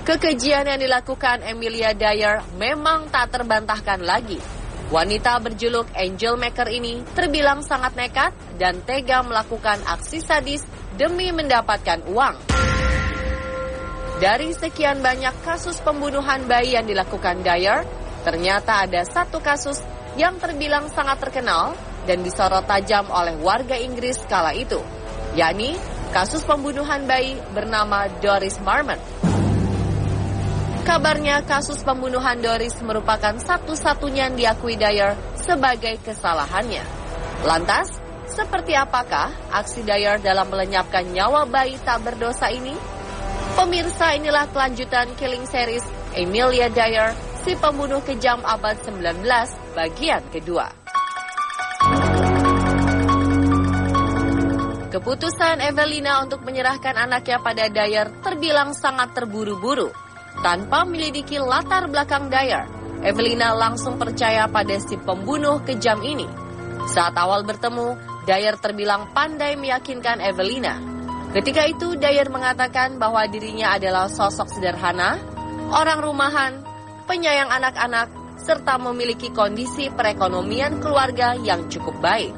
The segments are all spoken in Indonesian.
Kekejian yang dilakukan Emilia Dyer memang tak terbantahkan lagi. Wanita berjuluk Angel Maker ini terbilang sangat nekat dan tega melakukan aksi sadis demi mendapatkan uang. Dari sekian banyak kasus pembunuhan bayi yang dilakukan Dyer, ternyata ada satu kasus yang terbilang sangat terkenal dan disorot tajam oleh warga Inggris kala itu, yakni kasus pembunuhan bayi bernama Doris Marmon. Kabarnya kasus pembunuhan Doris merupakan satu-satunya yang diakui Dyer sebagai kesalahannya. Lantas, seperti apakah aksi Dyer dalam melenyapkan nyawa bayi tak berdosa ini? Pemirsa, inilah kelanjutan killing series Emilia Dyer, si pembunuh kejam abad 19, bagian kedua. Keputusan Evelina untuk menyerahkan anaknya pada Dyer terbilang sangat terburu-buru. Tanpa menyelidiki latar belakang Dyer, Evelina langsung percaya pada si pembunuh kejam ini. Saat awal bertemu, Dyer terbilang pandai meyakinkan Evelina. Ketika itu, Dyer mengatakan bahwa dirinya adalah sosok sederhana, orang rumahan, penyayang anak-anak, serta memiliki kondisi perekonomian keluarga yang cukup baik.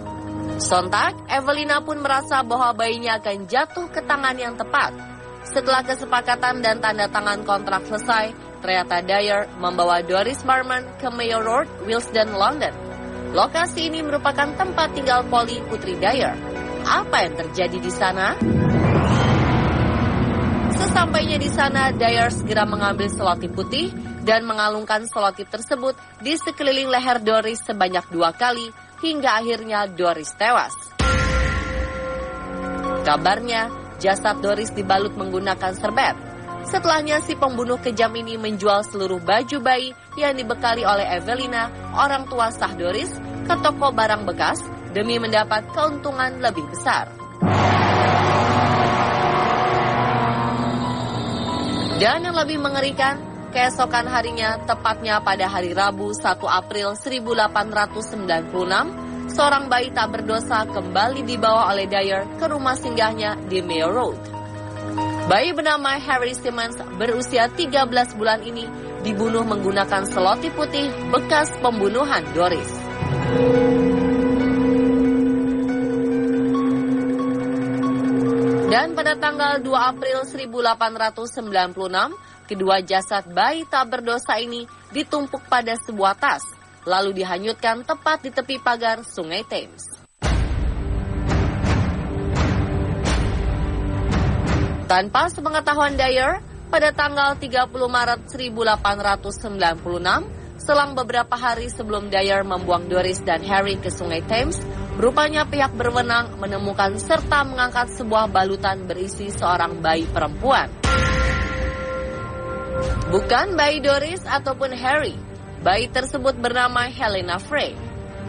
Sontak, Evelina pun merasa bahwa bayinya akan jatuh ke tangan yang tepat. Setelah kesepakatan dan tanda tangan kontrak selesai, ternyata Dyer membawa Doris Marmon ke Mayor Road, Willesden, London. Lokasi ini merupakan tempat tinggal Polly, putri Dyer. Apa yang terjadi di sana? Sesampainya di sana, Dyer segera mengambil selotip putih dan mengalungkan selotip tersebut di sekeliling leher Doris sebanyak 2 kali hingga akhirnya Doris tewas. Kabarnya, jasad Doris dibalut menggunakan serbet. Setelahnya si pembunuh kejam ini menjual seluruh baju bayi yang dibekali oleh Evelina, orang tua sah Doris, ke toko barang bekas demi mendapat keuntungan lebih besar. Dan yang lebih mengerikan, keesokan harinya, tepatnya pada hari Rabu 1 April 1896, seorang bayi tak berdosa kembali dibawa oleh Dyer ke rumah singgahnya di Mayor Road. Bayi bernama Harry Simmons berusia 13 bulan ini dibunuh menggunakan selotip putih bekas pembunuhan Doris. Dan pada tanggal 2 April 1896, kedua jasad bayi tak berdosa ini ditumpuk pada sebuah tas, lalu dihanyutkan tepat di tepi pagar Sungai Thames. Tanpa sepengetahuan Dyer, pada tanggal 30 Maret 1896, selang beberapa hari sebelum Dyer membuang Doris dan Harry ke Sungai Thames, rupanya pihak berwenang menemukan serta mengangkat sebuah balutan berisi seorang bayi perempuan. Bukan bayi Doris ataupun Harry. Bayi tersebut bernama Helena Frey.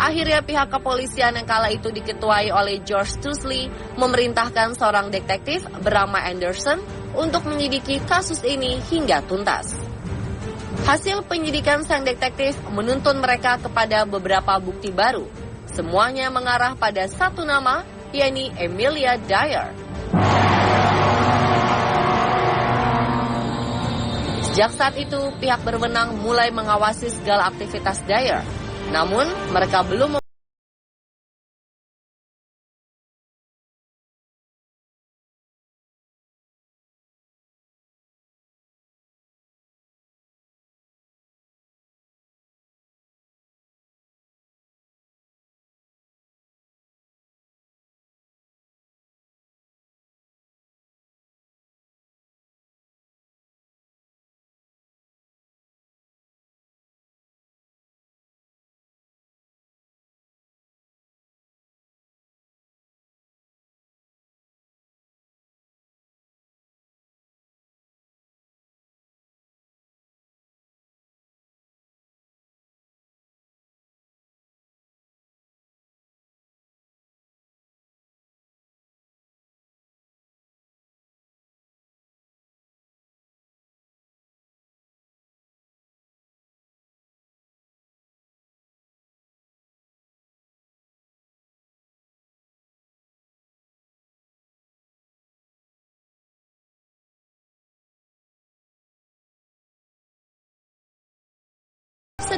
Akhirnya pihak kepolisian yang kala itu diketuai oleh George Tusley memerintahkan seorang detektif bernama Anderson untuk menyelidiki kasus ini hingga tuntas. Hasil penyidikan sang detektif menuntun mereka kepada beberapa bukti baru. Semuanya mengarah pada satu nama, yakni Emilia Dyer. Sejak saat itu, pihak berwenang mulai mengawasi segala aktivitas Dyer. Namun, mereka belum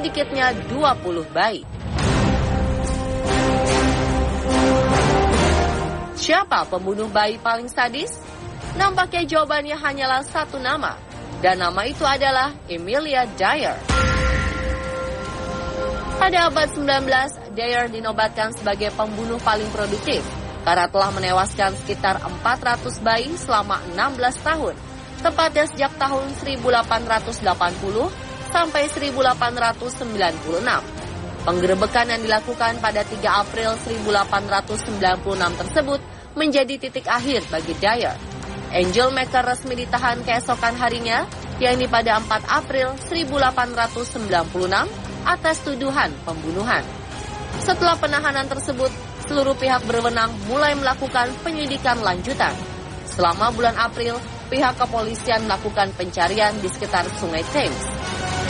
sedikitnya 20 bayi. Siapa pembunuh bayi paling sadis? Nampaknya jawabannya hanyalah satu nama, dan nama itu adalah Amelia Dyer. Pada abad 19, Dyer dinobatkan sebagai pembunuh paling produktif karena telah menewaskan sekitar 400 bayi selama 16 tahun, tepatnya sejak tahun 1880 sampai 1896. Penggerebekan yang dilakukan pada 3 April 1896 tersebut menjadi titik akhir bagi Dyer. Angel Maker resmi ditahan keesokan harinya, yakni pada 4 April 1896 atas tuduhan pembunuhan. Setelah penahanan tersebut, seluruh pihak berwenang mulai melakukan penyelidikan lanjutan. Selama bulan April, pihak kepolisian melakukan pencarian di sekitar Sungai Thames.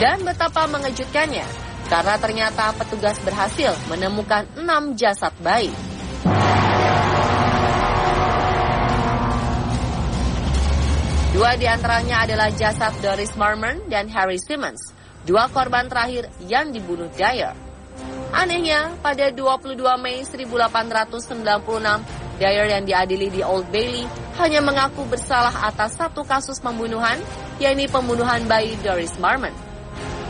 Dan betapa mengejutkannya, karena ternyata petugas berhasil menemukan 6 jasad bayi. Dua di antaranya adalah jasad Doris Marmon dan Harry Simmons, 2 korban terakhir yang dibunuh Dyer. Anehnya, pada 22 Mei 1896, Dyer yang diadili di Old Bailey hanya mengaku bersalah atas 1 kasus pembunuhan, yakni pembunuhan bayi Doris Marmon.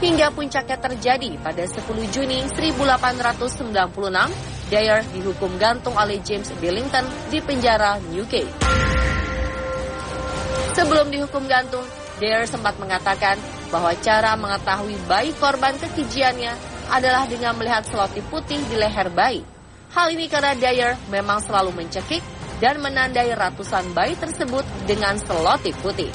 Hingga puncaknya terjadi pada 10 Juni 1896, Dyer dihukum gantung oleh James Billington di penjara Newgate. Sebelum dihukum gantung, Dyer sempat mengatakan bahwa cara mengetahui bayi korban kekejiannya adalah dengan melihat selotip putih di leher bayi. Hal ini karena Dyer memang selalu mencekik dan menandai ratusan bayi tersebut dengan selotip putih.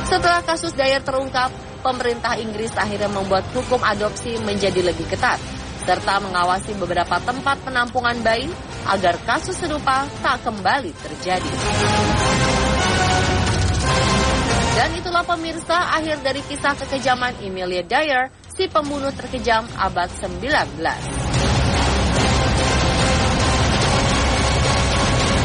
Setelah kasus Dyer terungkap, pemerintah Inggris akhirnya membuat hukum adopsi menjadi lebih ketat, serta mengawasi beberapa tempat penampungan bayi agar kasus serupa tak kembali terjadi. Dan itulah pemirsa akhir dari kisah kekejaman Amelia Dyer, si pembunuh terkejam abad 19.